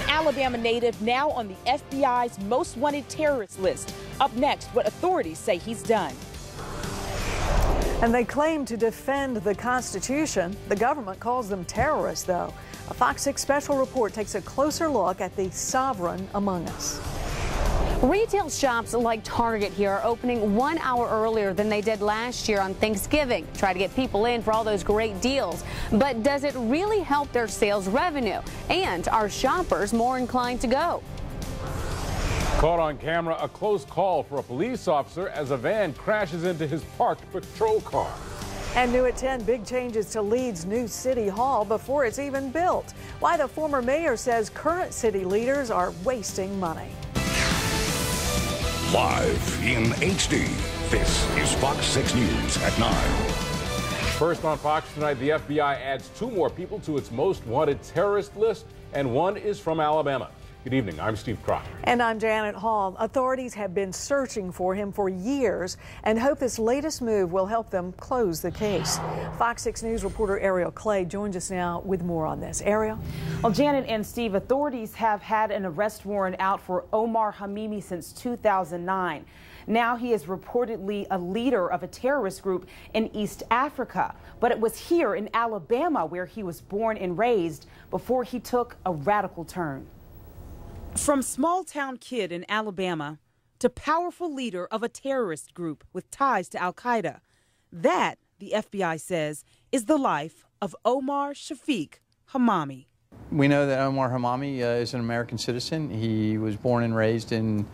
An Alabama native now on the FBI's most wanted terrorist list. Up next, what authorities say he's done. And they claim to defend the Constitution. The government calls them terrorists, though. A Fox 6 special report takes a closer look at the sovereign among us. Retail shops like Target here are opening 1 hour earlier than they did last year on Thanksgiving. Try to get people in for all those great deals. But does it really help their sales revenue? And are shoppers more inclined to go? Caught on camera, a close call for a police officer as a van crashes into his parked patrol car. And new at 10, big changes to Leeds' new city hall before it's even built. Why the former mayor says current city leaders are wasting money. Live in HD, this is Fox 6 News at 9. First on Fox tonight, the FBI adds 2 more people to its most wanted terrorist list, and one is from Alabama. Good evening, I'm Steve Crocker. And I'm Janet Hall. Authorities have been searching for him for years and hope this latest move will help them close the case. Fox 6 News reporter Ariel Clay joins us now with more on this. Ariel? Well, Janet and Steve, authorities have had an arrest warrant out for Omar Hammami since 2009. Now he is reportedly a leader of a terrorist group in East Africa. But it was here in Alabama where he was born and raised before he took a radical turn. From small-town kid in Alabama to powerful leader of a terrorist group with ties to al-Qaeda. That, the FBI says, is the life of Omar Shafiq Hammami. We know that Omar Hammami is an American citizen. He was born and raised in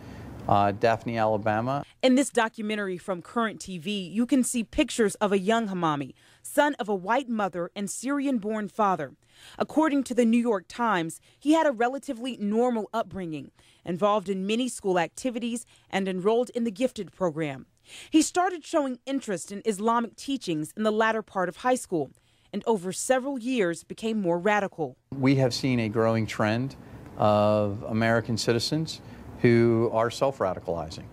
Daphne, Alabama. In this documentary from Current TV, you can see pictures of a young Hammami, son of a white mother and Syrian-born father. According to the New York Times, he had a relatively normal upbringing, involved in many school activities and enrolled in the gifted program. He started showing interest in Islamic teachings in the latter part of high school, and over several years became more radical. We have seen a growing trend of American citizens who are self-radicalizing,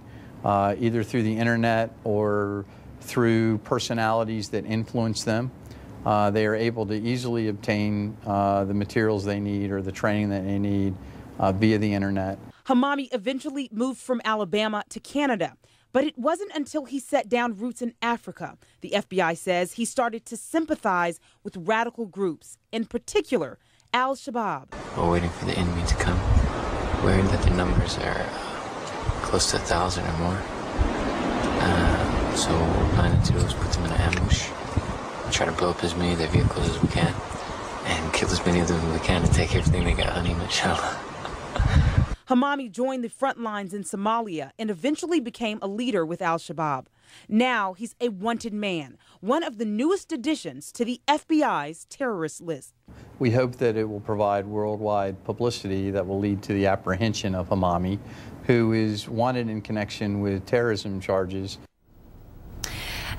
either through the internet or through personalities that influence them. They are able to easily obtain the materials they need or the training that they need via the internet. Hammami eventually moved from Alabama to Canada, but it wasn't until he set down roots in Africa, the FBI says, he started to sympathize with radical groups, in particular, al-Shabaab. We're waiting for the enemy to come. We're hearing that the numbers are close to 1,000 or more. So what we're planning to do is put them in an ambush, try to blow up as many of their vehicles as we can, and kill as many of them as we can and take everything they got on him, inshallah. Hammami joined the front lines in Somalia and eventually became a leader with al-Shabaab. Now he's a wanted man, one of the newest additions to the FBI's terrorist list. We hope that it will provide worldwide publicity that will lead to the apprehension of Hammami, who is wanted in connection with terrorism charges.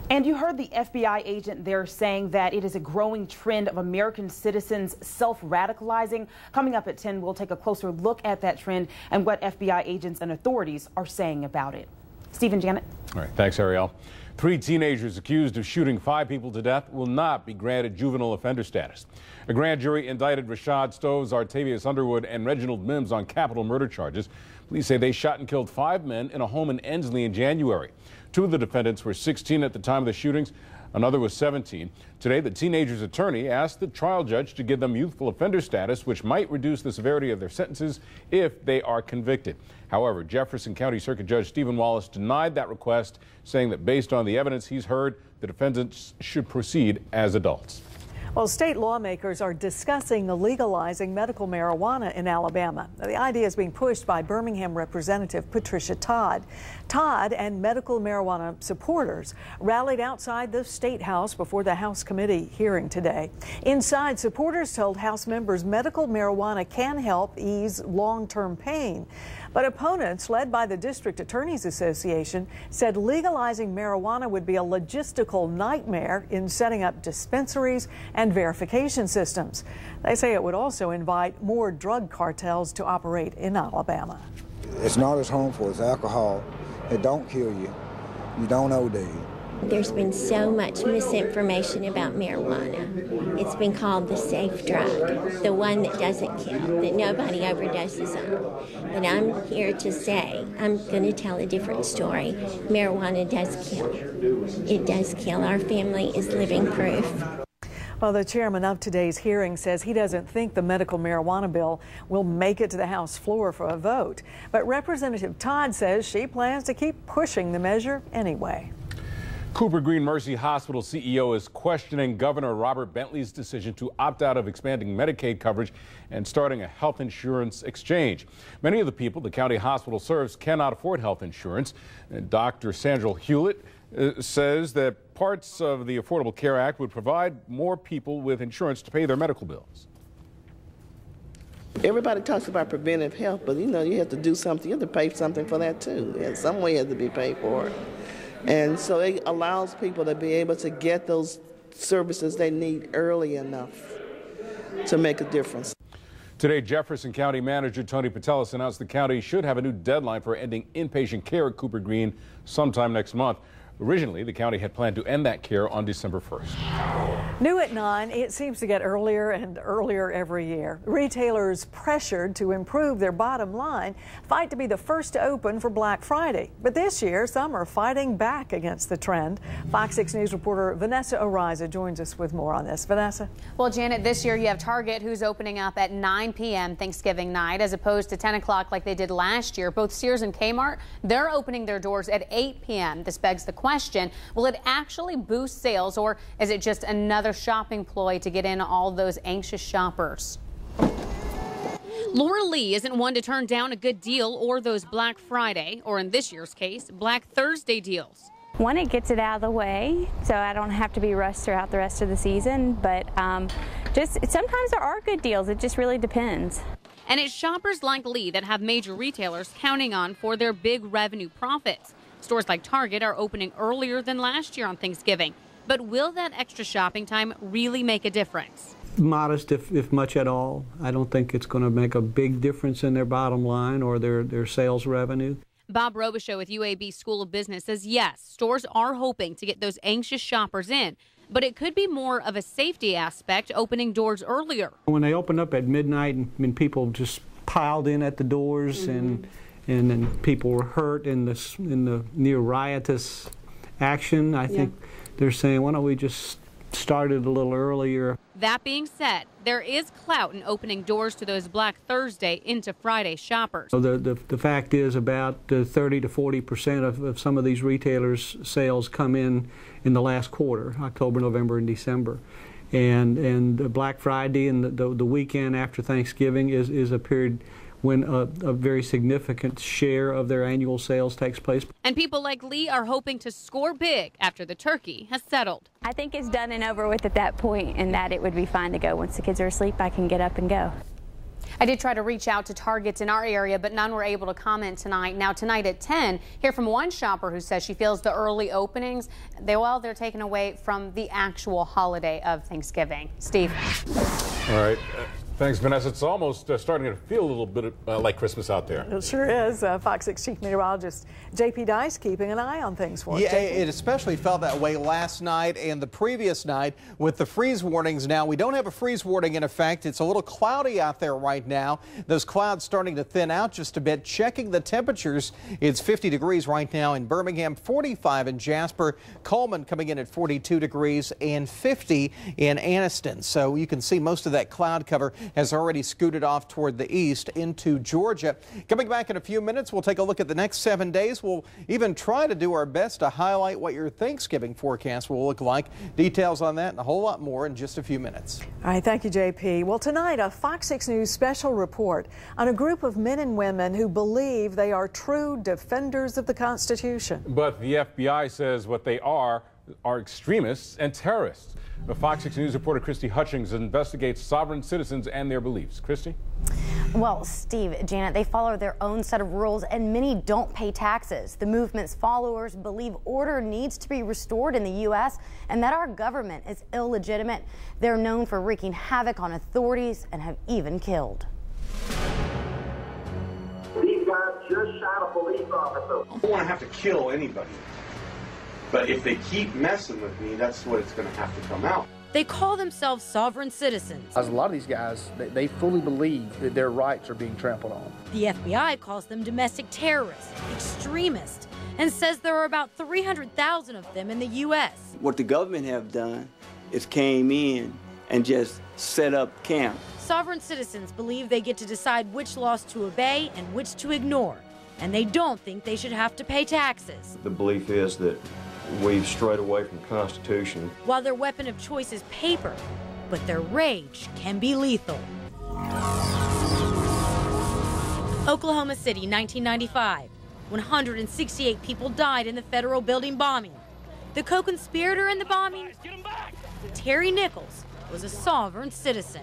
And you heard the FBI agent there saying that it is a growing trend of American citizens self-radicalizing. Coming up at 10, we'll take a closer look at that trend and what FBI agents and authorities are saying about it. Steve and Janet. All right, thanks, Ariel. 3 teenagers accused of shooting 5 people to death will not be granted juvenile offender status. A grand jury indicted Rashad Stoves, Artavius Underwood, and Reginald Mims on capital murder charges. Police say they shot and killed 5 men in a home in Ensley in January. 2 of the defendants were 16 at the time of the shootings. Another was 17. Today, the teenagers' attorney asked the trial judge to give them youthful offender status, which might reduce the severity of their sentences if they are convicted. However, Jefferson County Circuit Judge Stephen Wallace denied that request, saying that based on the evidence he's heard, the defendants should proceed as adults. Well, state lawmakers are discussing legalizing medical marijuana in Alabama. The idea is being pushed by Birmingham Representative Patricia Todd. Todd and medical marijuana supporters rallied outside the State House before the House committee hearing today. Inside, supporters told House members medical marijuana can help ease long-term pain. But opponents, led by the District Attorneys Association, said legalizing marijuana would be a logistical nightmare in setting up dispensaries and verification systems. They say it would also invite more drug cartels to operate in Alabama. It's not as harmful as alcohol. It don't kill you. You don't OD. There's been so much misinformation about marijuana. It's been called the safe drug, the one that doesn't kill, that nobody overdoses on. But I'm here to say, I'm going to tell a different story. Marijuana does kill. It does kill. Our family is living proof. Well, the chairman of today's hearing says he doesn't think the medical marijuana bill will make it to the House floor for a vote. But Representative Todd says she plans to keep pushing the measure anyway. Cooper Green Mercy Hospital CEO is questioning Governor Robert Bentley's decision to opt out of expanding Medicaid coverage and starting a health insurance exchange. Many of the people the county hospital serves cannot afford health insurance. And Dr. Sandra Hewlett says that parts of the Affordable Care Act would provide more people with insurance to pay their medical bills. Everybody talks about preventive health, but you have to do something. You have to pay something for that too. And some way has to be paid for. And so it allows people to be able to get those services they need early enough to make a difference. Today, Jefferson County Manager Tony Patelis announced the county should have a new deadline for ending inpatient care at Cooper Green sometime next month. Originally, the county had planned to end that care on December 1st. New at 9, it seems to get earlier and earlier every year. Retailers pressured to improve their bottom line fight to be the first to open for Black Friday. But this year, some are fighting back against the trend. Fox 6 News reporter Vanessa Ariza joins us with more on this. Vanessa? Well, Janet, this year you have Target, who's opening up at 9 p.m. Thanksgiving night as opposed to 10 o'clock like they did last year. Both Sears and Kmart, they're opening their doors at 8 p.m. This begs the question, will it actually boost sales, or is it just another shopping ploy to get in all those anxious shoppers? Laura Lee isn't one to turn down a good deal or those Black Friday, or in this year's case, Black Thursday deals. One, it gets it out of the way, so I don't have to be rushed throughout the rest of the season, but just sometimes there are good deals. It just really depends. And it's shoppers like Lee that have major retailers counting on for their big revenue profits. Stores like Target are opening earlier than last year on Thanksgiving. But will that extra shopping time really make a difference? Modest, if much at all. I don't think it's going to make a big difference in their bottom line or their sales revenue. Bob Robichaud with UAB School of Business says yes, stores are hoping to get those anxious shoppers in, but it could be more of a safety aspect opening doors earlier. When they opened up at midnight and people just piled in at the doors and then people were hurt in the near riotous action, I think they're saying, why don't we just start it a little earlier? That being said, there is clout in opening doors to those Black Thursday into Friday shoppers. So the fact is about 30 to 40% of some of these retailers' sales come in the last quarter, October, November, and December. And Black Friday and the weekend after Thanksgiving is a period when a very significant share of their annual sales takes place. And people like Lee are hoping to score big after the turkey has settled. I think it's done and over with at that point, and that it would be fine to go. Once the kids are asleep, I can get up and go. I did try to reach out to Targets in our area, but none were able to comment tonight. Now, tonight at 10, hear from one shopper who says she feels the early openings, they're taken away from the actual holiday of Thanksgiving. Steve. All right. Thanks, Vanessa. It's almost starting to feel a little bit like Christmas out there. It sure is. Fox 6 Chief Meteorologist J.P. Dice keeping an eye on things for us. Yeah, it especially felt that way last night and the previous night with the freeze warnings. Now, we don't have a freeze warning in effect. It's a little cloudy out there right now. Those clouds starting to thin out just a bit. Checking the temperatures, it's 50 degrees right now in Birmingham, 45 in Jasper, Coleman coming in at 42 degrees and 50 in Anniston. So you can see most of that cloud cover has already scooted off toward the east into Georgia. Coming back in a few minutes, we'll take a look at the next 7 days. We'll even try to do our best to highlight what your Thanksgiving forecast will look like. Details on that and a whole lot more in just a few minutes. All right, thank you, JP. Well, tonight, a Fox 6 News special report on a group of men and women who believe they are true defenders of the Constitution. But the FBI says what they are extremists and terrorists. The Fox 6 News reporter Christy Hutchings investigates sovereign citizens and their beliefs. Christy? Well, Steve, Janet, they follow their own set of rules, and many don't pay taxes. The movement's followers believe order needs to be restored in the U.S. and that our government is illegitimate. They're known for wreaking havoc on authorities and have even killed. These guys just shot a police officer. I don't want to have to kill anybody. But if they keep messing with me, that's what it's going to have to come out. They call themselves sovereign citizens. As a lot of these guys, they fully believe that their rights are being trampled on. The FBI calls them domestic terrorists, extremists, and says there are about 300,000 of them in the U.S. What the government have done is came in and just set up camp. Sovereign citizens believe they get to decide which laws to obey and which to ignore, and they don't think they should have to pay taxes. The belief is that we've strayed away from the Constitution. While their weapon of choice is paper, but their rage can be lethal. Oklahoma City, 1995. 168 people died in the federal building bombing. The co-conspirator in the bombing, Terry Nichols, was a sovereign citizen.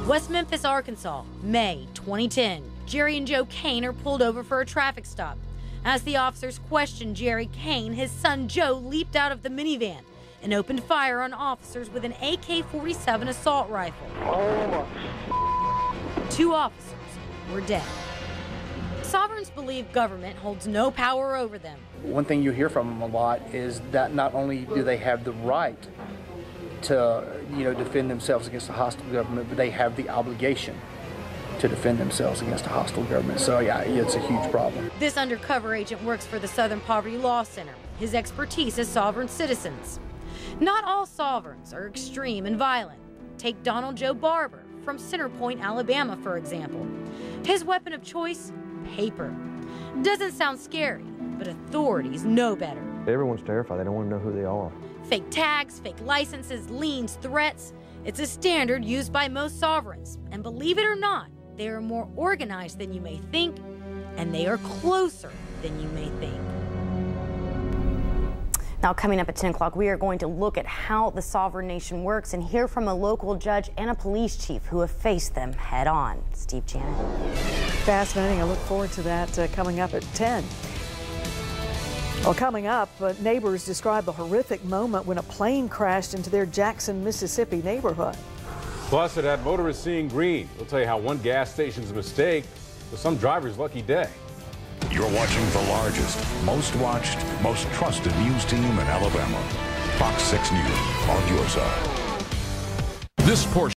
West Memphis, Arkansas, May 2010. Jerry and Joe Kane are pulled over for a traffic stop. As the officers questioned Jerry Kane, his son Joe leaped out of the minivan and opened fire on officers with an AK-47 assault rifle. 2 officers were dead. Sovereigns believe government holds no power over them. One thing you hear from them a lot is that not only do they have the right to, defend themselves against a hostile government, but they have the obligation to defend themselves against a hostile government. So yeah, it's a huge problem. This undercover agent works for the Southern Poverty Law Center. His expertise is sovereign citizens. Not all sovereigns are extreme and violent. Take Donald Joe Barber from Center Point, Alabama, for example. His weapon of choice, paper. Doesn't sound scary, but authorities know better. Everyone's terrified. They don't want to know who they are. Fake tags, fake licenses, liens, threats. It's a standard used by most sovereigns. And believe it or not, they are more organized than you may think, and they are closer than you may think. Now, coming up at 10 o'clock, we are going to look at how the sovereign nation works and hear from a local judge and a police chief who have faced them head on. Steve, Janet. Fascinating. I look forward to that coming up at 10. Well, coming up, neighbors describe the horrific moment when a plane crashed into their Jackson, Mississippi neighborhood. Plus, it had motorists seeing green. We'll tell you how one gas station's mistake was some driver's lucky day. You're watching the largest, most watched, most trusted news team in Alabama. Fox 6 News on your side. This portion